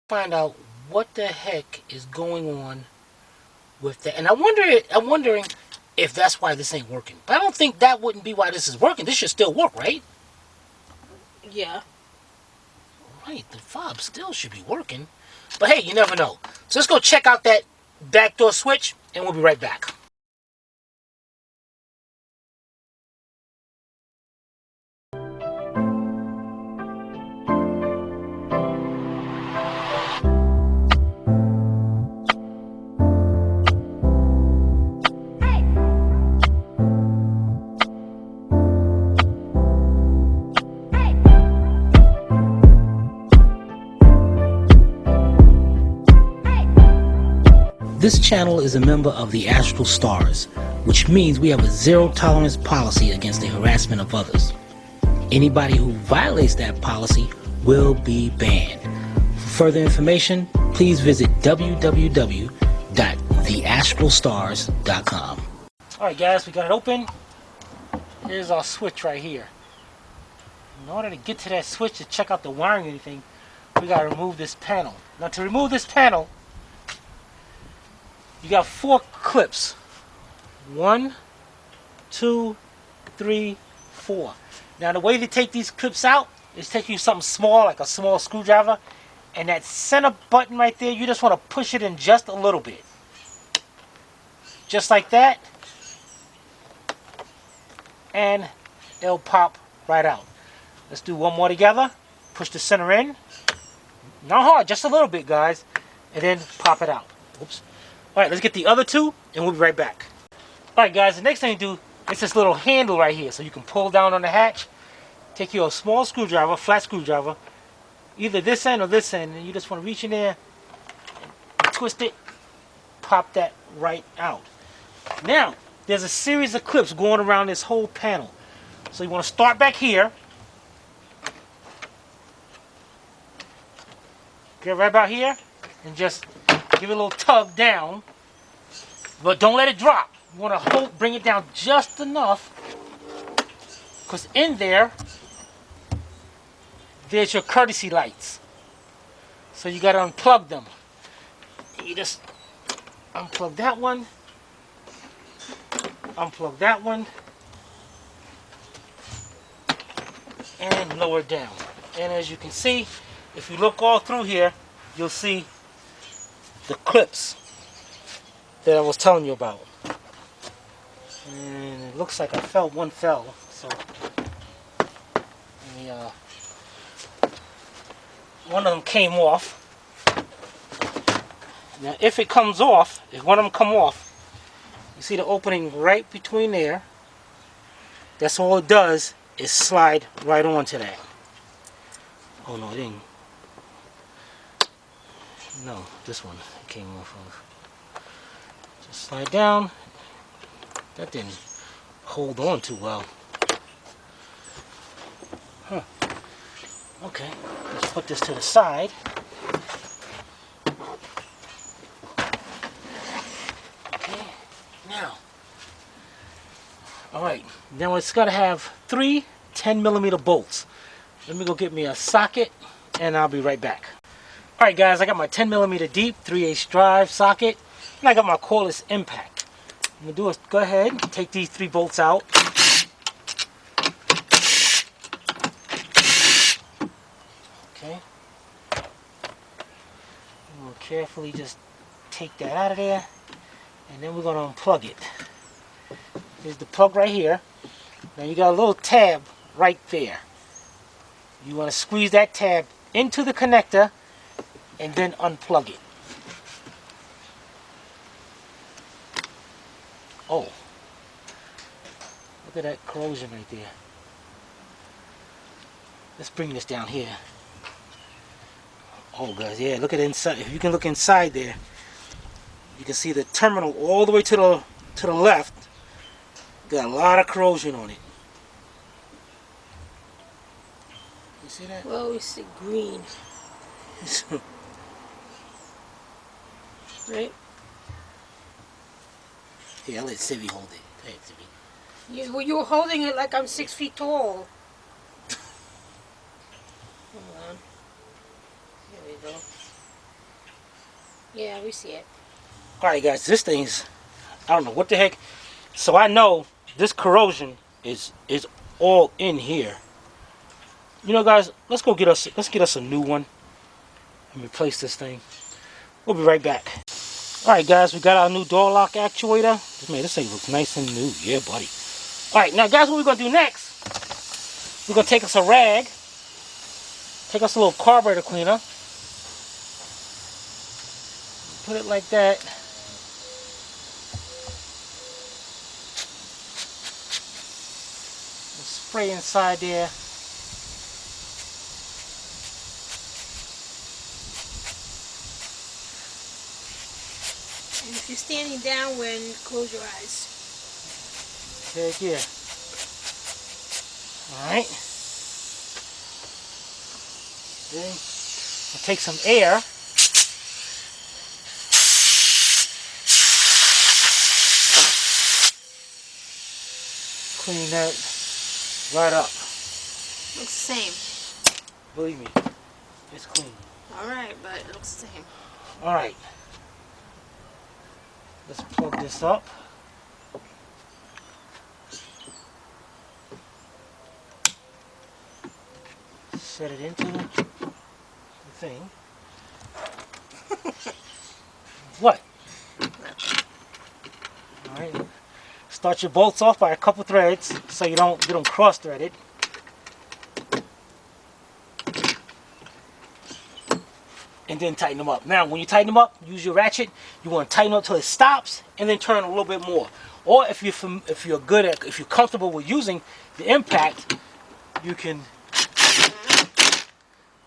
Find out what the heck is going on with that. And I'm wondering if that's why this ain't working. But I don't think that wouldn't be why this is working. This should still work, right? Yeah. Right, the fob still should be working. But hey, you never know. So let's go check out that backdoor switch, and we'll be right back. This channel is a member of the Astral Stars, which means we have a zero-tolerance policy against the harassment of others. Anybody who violates that policy will be banned. For further information, please visit www.theastralstars.com. Alright guys, we got it open. Here's our switch right here. In order to get to that switch to check out the wiring or anything, we got to remove this panel. Now to remove this panel, you got 4 clips. 1, 2, 3, 4. Now the way to take these clips out is take you something small, like a small screwdriver, and that center button right there, you just want to push it in just a little bit. Just like that. And it'll pop right out. Let's do one more together. Push the center in. Not hard, just a little bit, guys. And then pop it out. Oops. Alright, let's get the other 2, and we'll be right back. Alright guys, the next thing you do is this little handle right here, so you can pull down on the hatch. Take your small screwdriver, flat screwdriver, either this end or this end, and you just want to reach in there, and twist it, pop that right out. Now, there's a series of clips going around this whole panel. So you want to start back here. Get right about here, and just give it a little tug down, but don't let it drop. You want to bring it down just enough, because in there's your courtesy lights. So you got to unplug them. You just unplug that one, unplug that one, and lower it down. And as you can see, if you look all through here, you'll see the clips that I was telling you about. And it looks like one fell. So one of them came off. Now if it comes off, if one of them come off, you see the opening right between there. That's all it does is slide right onto that. Oh no, it didn't. No, this one came off of. Just slide down. That didn't hold on too well. Huh. Okay, let's put this to the side. Okay, now. Alright, now it's got to have 3 10mm bolts. Let me go get me a socket and I'll be right back. Alright guys, I got my 10mm deep 3/8 drive socket, and I got my cordless impact. I'm going to do is go ahead and take these 3 bolts out. Okay. We'll carefully just take that out of there, and then we're going to unplug it. Here's the plug right here. Now you got a little tab right there. You want to squeeze that tab into the connector and then unplug it. Oh, look at that corrosion right there. Let's bring this down here. Oh guys, yeah, look at inside. If you can look inside there, you can see the terminal all the way to the left. Got a lot of corrosion on it. You see that? Well, we see green. Right? Here, I'll let Sivy hold it. Hey, Sivy. You were holding it like I'm 6 feet tall. Hold on. There we go. Yeah, we see it. Alright guys, this thing's, I don't know what the heck. So I know this corrosion is all in here. You know guys, let's get us a new one and replace this thing. We'll be right back. Alright guys, we got our new door lock actuator. Man, this thing looks nice and new. Yeah, buddy. Alright, now guys, what we're going to do next, we're going to take us a rag, take us a little carburetor cleaner, put it like that. Spray inside there. And if you're standing downwind, close your eyes. Heck yeah. Alright. Then I'll take some air. Clean that right up. Looks the same. Believe me, it's clean. Alright, but it looks the same. Alright. Let's plug this up. Set it into the thing. What? Alright. Start your bolts off by a couple threads so you don't get them cross-threaded. And then tighten them up. Now, when you tighten them up, use your ratchet. You want to tighten up till it stops, and then turn a little bit more. Or if you're comfortable with using the impact, you can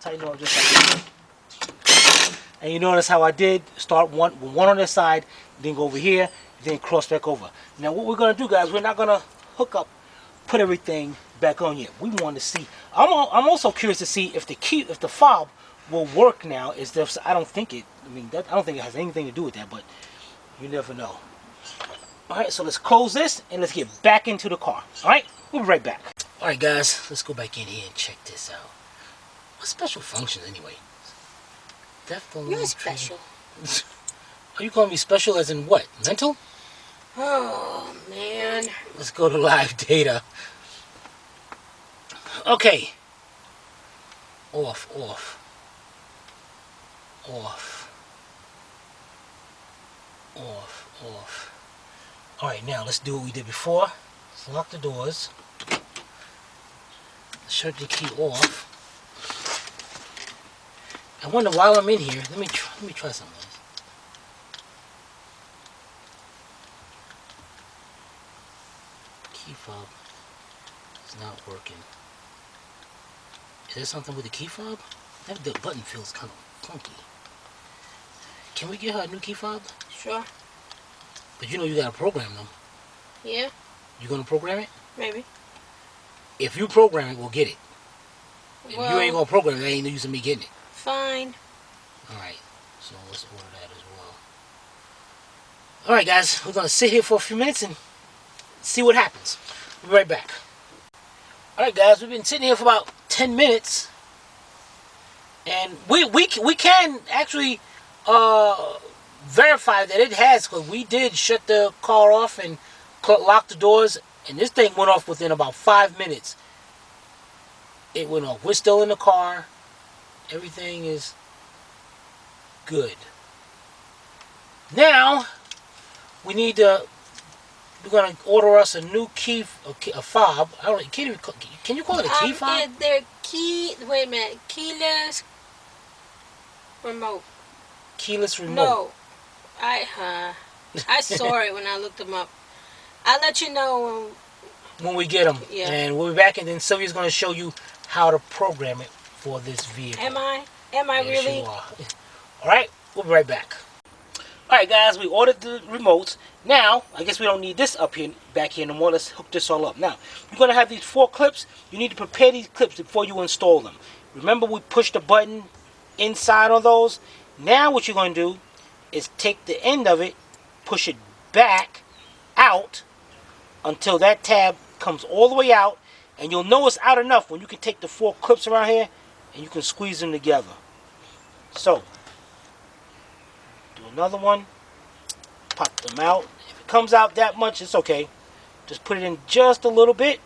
tighten up just like that. And you notice how I did start one on this side, then go over here, then cross back over. Now, what we're gonna do, guys, we're not gonna put everything back on yet. We want to see. I'm also curious to see if the fob will work now. I don't think it has anything to do with that, but you never know. Alright, so let's close this and let's get back into the car. Alright, we'll be right back. Alright guys, let's go back in here and check this out. What special function anyway? You're special. Are you calling me special as in what? Mental? Oh, man. Let's go to live data. Okay. Off. Alright, now let's do what we did before. Let's lock the doors. Shut the key off. I wonder, while I'm in here, let me try something. Key fob is not working. Is there something with the key fob? The button feels kind of funky. Can we get her a new key fob? Sure. But you know you gotta program them. Yeah. You gonna program it? Maybe. If you program it, we'll get it. If Well, you ain't gonna program it, there ain't no use in me getting it. Fine. Alright, so let's order that as well. Alright guys, we're gonna sit here for a few minutes and see what happens. We'll be right back. Alright guys, we've been sitting here for about 10 minutes. And we can actually verify that it has, because we did shut the car off and lock the doors, and this thing went off within about 5 minutes. It went off. We're still in the car. Everything is good. Now we're gonna order us a new key, a fob. I don't know. Can you call it a key fob? They're wait a minute. Keyless remote. Keyless remote. No. I saw it when I looked them up. I'll let you know when we get them. Yeah. And we'll be back, and then Sylvia's going to show you how to program it for this vehicle. Am I Yes, really? You are. Alright, we'll be right back. Alright guys, we ordered the remotes. Now, I guess we don't need this back here no more. Let's hook this all up. Now, you're going to have these 4 clips. You need to prepare these clips before you install them. Remember, we pushed the button inside on those. Now what you're going to do is take the end of it, push it back out until that tab comes all the way out, and you'll know it's out enough when you can take the 4 clips around here and you can squeeze them together. So another one. Pop them out. If it comes out that much, it's okay. Just put it in just a little bit.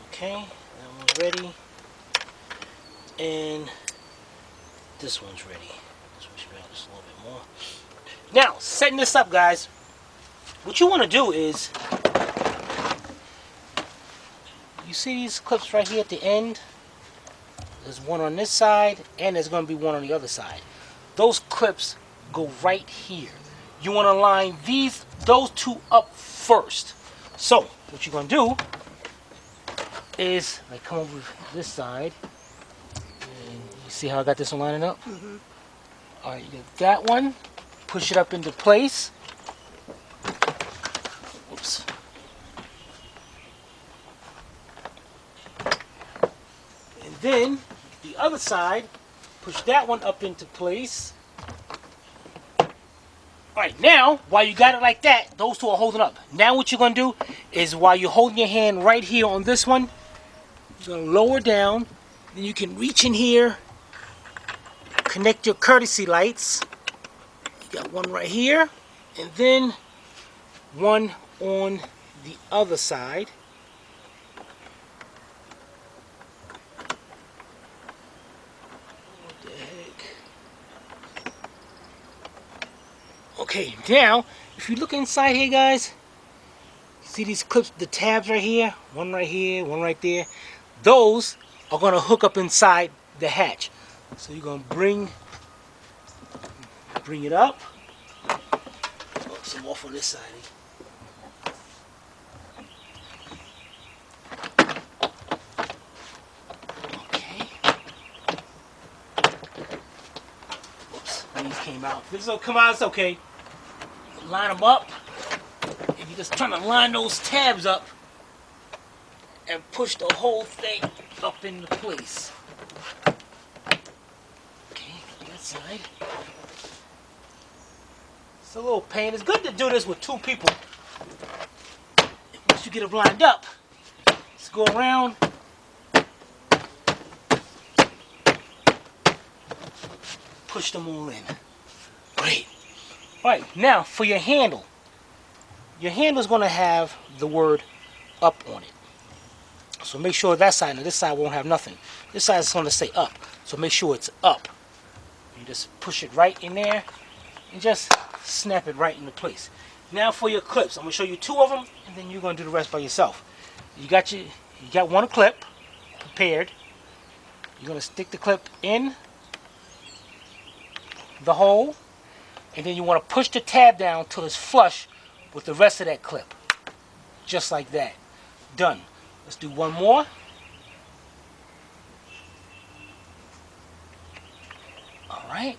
Okay, that one's ready. And this one's ready. This one should be just a little bit more. Now, setting this up, guys. What you want to do is, you see these clips right here at the end? There's one on this side, and there's going to be one on the other side. Those clips go right here. You want to line those two up first. So, what you're going to do is, like, come over this side, and you see how I got this one lining up? Mm-hmm. All right, you get that one. Push it up into place. Oops. And then the other side, push that one up into place. Alright, now, while you got it like that, those two are holding up. Now what you're going to do is, while you're holding your hand right here on this one, you're going to lower down. Then you can reach in here, connect your courtesy lights. You got one right here, and then one on the other side. What the heck? Okay, now, if you look inside here, guys, see these clips, the tabs right here, one right there. Those are going to hook up inside the hatch. So you're going to bring it up. Oh, some off on this side. Okay. Whoops, these came out. This will come out, it's okay. Line them up. And you're just trying to line those tabs up and push the whole thing up into place. Okay, that side. It's a little pain. It's good to do this with two people. Once you get it lined up, let's go around. Push them all in. Great. Alright, now for your handle. Your handle is going to have the word up on it. So make sure that side, and this side won't have nothing. This side is going to say up. So make sure it's up. You just push it right in there and just snap it right into place. Now for your clips, I'm going to show you two of them, and then you're going to do the rest by yourself. You got one clip prepared. You're going to stick the clip in the hole, and then you want to push the tab down till it's flush with the rest of that clip. Just like that. Done. Let's do one more. Alright.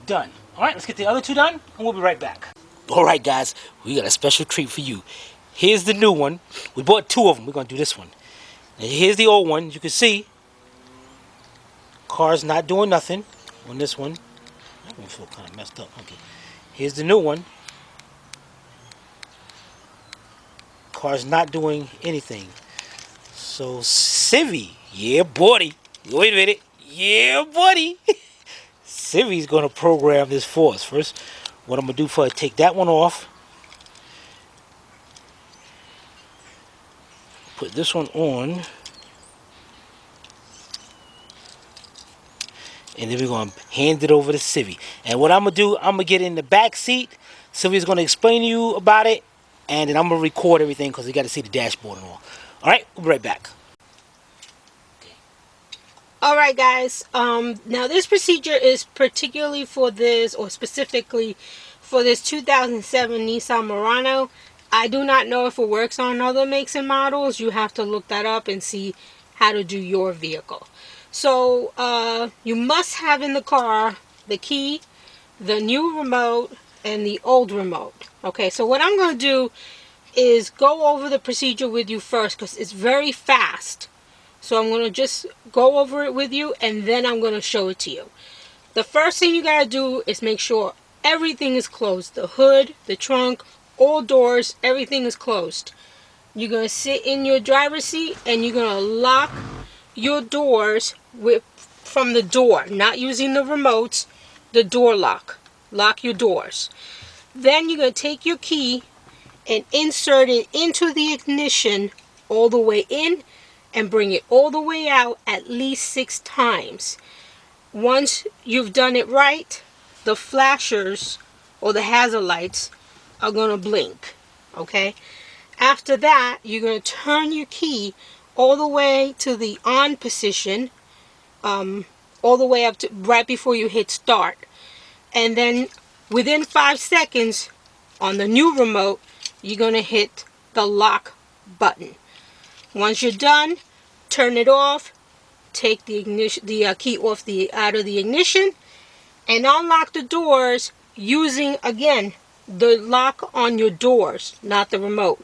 Done. Alright, let's get the other two done, and we'll be right back. Alright, guys, we got a special treat for you. Here's the new one. We bought two of them. We're going to do this one. And here's the old one. You can see, car's not doing nothing on this one. That one feel kind of messed up. Okay. Here's the new one. Car's not doing anything. So, Civvy, yeah, buddy. Wait a minute. Yeah, buddy. Civvy's going to program this for us. First, what I'm going to do for it, take that one off. Put this one on. And then we're going to hand it over to Civvy. And what I'm going to do, I'm going to get in the back seat. Civvy's going to explain to you about it. And then I'm going to record everything because you got to see the dashboard and all. Alright, we'll be right back. Okay. Alright, guys. Now this procedure is particularly for this, or specifically for this 2007 Nissan Murano. I do not know if it works on other makes and models. You have to look that up and see how to do your vehicle. So, you must have in the car the key, the new remote, and the old remote. Okay, so what I'm going to do is go over the procedure with you first because it's very fast. So I'm going to just go over it with you and then I'm going to show it to you. The first thing you got to do is make sure everything is closed. The hood, the trunk, all doors, everything is closed. You're going to sit in your driver's seat and you're going to lock your doors with from the door, not using the remotes, the door lock. Lock your doors. Then you're going to take your key and insert it into the ignition all the way in and bring it all the way out at least 6 times. Once you've done it right, the flashers or the hazard lights are going to blink. Okay? After that, you're going to turn your key all the way to the on position, all the way up to right before you hit start. And then within 5 seconds on the new remote, you're going to hit the lock button. Once you're done, turn it off, take the ignition, the key off out of the ignition, and unlock the doors using, again, the lock on your doors, not the remote.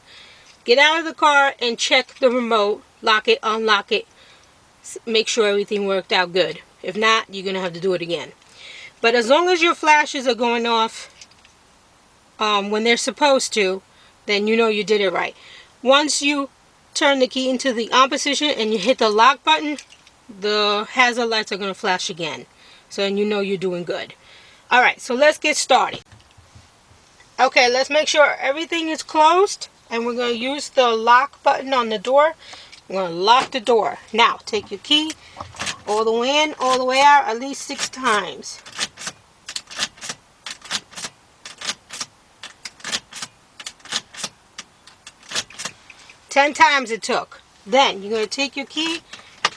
Get out of the car and check the remote, lock it, unlock it, make sure everything worked out good. If not, you're going to have to do it again. But as long as your flashes are going off when they're supposed to, then you know you did it right. Once you turn the key into the on position and you hit the lock button, the hazard lights are going to flash again. So then you know you're doing good. Alright, so let's get started. Okay, let's make sure everything is closed. And we're going to use the lock button on the door. We're going to lock the door. Now, take your key all the way in, all the way out, at least 6 times. Ten times it took. Then, you're going to take your key,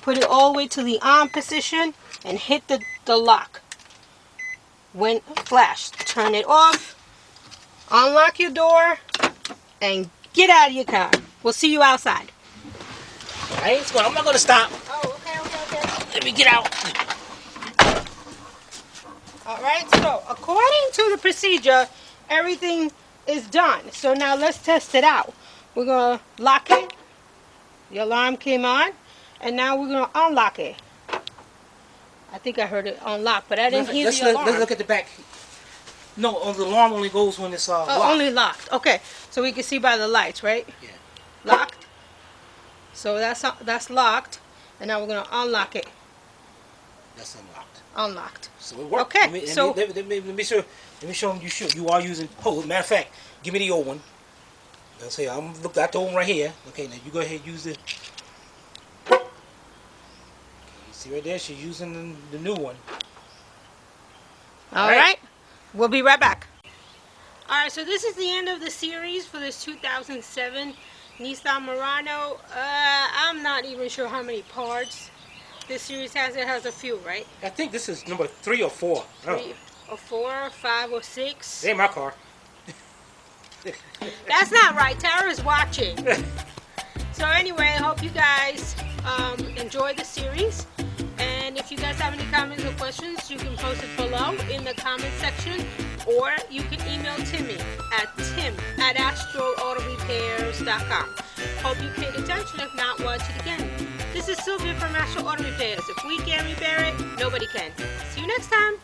put it all the way to the on position, and hit the lock. When flashed, turn it off, unlock your door, and get out of your car. We'll see you outside. I'm not going to stop. Oh, okay. Let me get out. Alright, so according to the procedure, everything is done. So now let's test it out. We're going to lock it. The alarm came on. And now we're going to unlock it. I think I heard it unlock, but I didn't hear the alarm. Let's look at the back. No, the alarm only goes when it's locked. Only locked. Okay, so we can see by the lights, right? Yeah. Locked. So that's locked. And now we're going to unlock it. That's unlocked. Unlocked. So it worked. Okay, Let me show them you are using. Oh, matter of fact, give me the old one. Let's say I'm look at the old one right here. Okay, now you go ahead and use the. Okay, you see right there, she's using the new one. All right. We'll be right back. All right, so this is the end of the series for this 2007 Nissan Murano. I'm not even sure how many parts this series has. It has a few, right? I think this is number 3 or 4. 3 or 4, 5 or 6. It ain't my car. That's not right. Tara's watching. So anyway, I hope you guys enjoy the series. And if you guys have any comments or questions, you can post it below in the comment section. Or you can email Timmy at tim@AstralAutoRepairs.com. Hope you paid attention. If not, watch it again. This is Sylvia from Astral Auto Repairs. If we can't repair it, nobody can. See you next time.